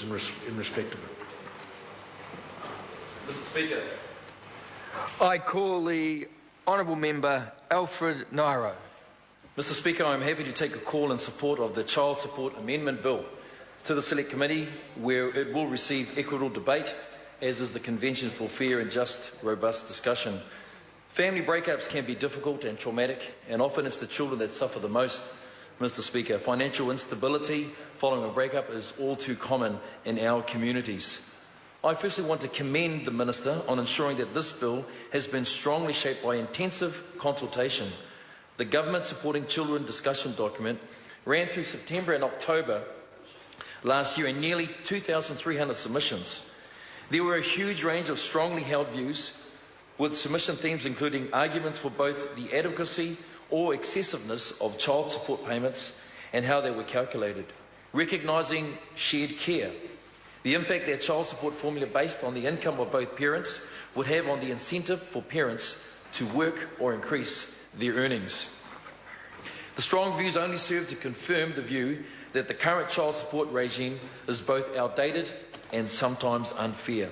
in respect of it. Mr. Speaker. I call the honourable member Alfred Nairo. Mr. Speaker, I am happy to take a call in support of the Child Support Amendment Bill to the Select Committee, where it will receive equitable debate, as is the Convention for Fair and Just, Robust Discussion. Family breakups can be difficult and traumatic, and often it's the children that suffer the most, Mr. Speaker. Financial instability following a breakup is all too common in our communities. I firstly want to commend the Minister on ensuring that this bill has been strongly shaped by intensive consultation. The Government Supporting Children discussion document ran through September and October last year in nearly 2,300 submissions. There were a huge range of strongly held views, with submission themes including arguments for both the adequacy or excessiveness of child support payments and how they were calculated, recognising shared care, the impact that child support formula based on the income of both parents would have on the incentive for parents to work or increase their earnings. The strong views only serve to confirm the view that the current child support regime is both outdated and sometimes unfair.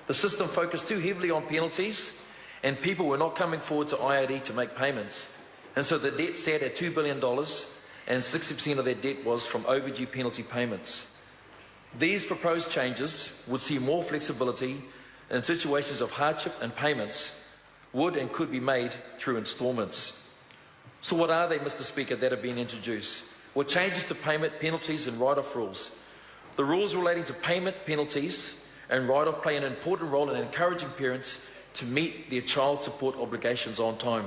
The system focused too heavily on penalties, and people were not coming forward to IRD to make payments, and so the debt sat at $2 billion, and 60% of that debt was from overdue penalty payments. These proposed changes would see more flexibility in situations of hardship, and payments would and could be made through instalments. So what are they, Mr. Speaker, that have been introduced? Well, changes to payment penalties and write-off rules. The rules relating to payment penalties and write-off play an important role in encouraging parents to meet their child support obligations on time.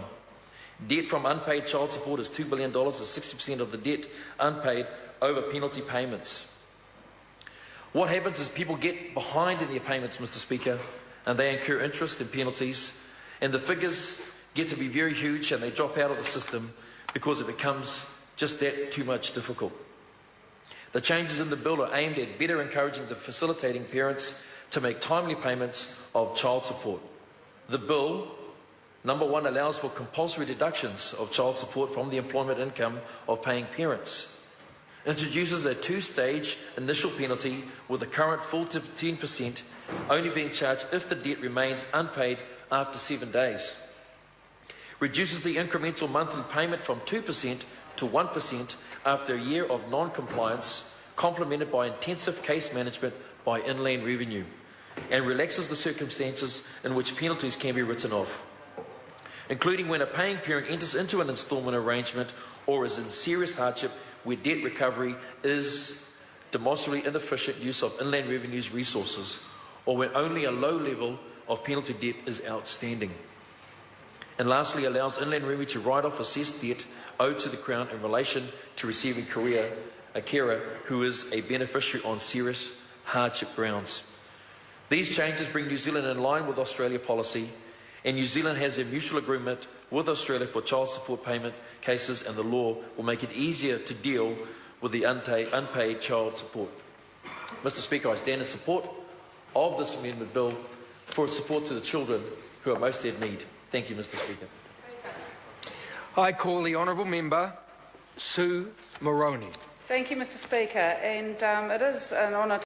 Debt from unpaid child support is $2 billion, or 60% of the debt unpaid over penalty payments. What happens is people get behind in their payments, Mr. Speaker, and they incur interest and penalties, and the figures get to be very huge, and they drop out of the system because it becomes just that too much difficult. The changes in the bill are aimed at better encouraging the facilitating parents to make timely payments of child support. The bill, number one, allows for compulsory deductions of child support from the employment income of paying parents. Introduces a two-stage initial penalty, with the current full 10% only being charged if the debt remains unpaid after 7 days. Reduces the incremental monthly payment from 2% to 1% after a year of non-compliance, complemented by intensive case management by Inland Revenue, and relaxes the circumstances in which penalties can be written off, including when a paying parent enters into an instalment arrangement or is in serious hardship where debt recovery is demonstrably inefficient use of Inland Revenue's resources, or when only a low level of penalty debt is outstanding. And lastly, allows Inland Revenue to write off assessed debt owed to the Crown in relation to receiving a carer who is a beneficiary on serious hardship grounds. These changes bring New Zealand in line with Australia policy, and New Zealand has a mutual agreement with Australia for child support payment cases, and the law will make it easier to deal with the unpaid child support. Mr. Speaker, I stand in support of this amendment bill for support to the children who are most in need. Thank you, Mr. Speaker. I call the honourable member Sue Moroney. Thank you, Mr. Speaker, and it is an honour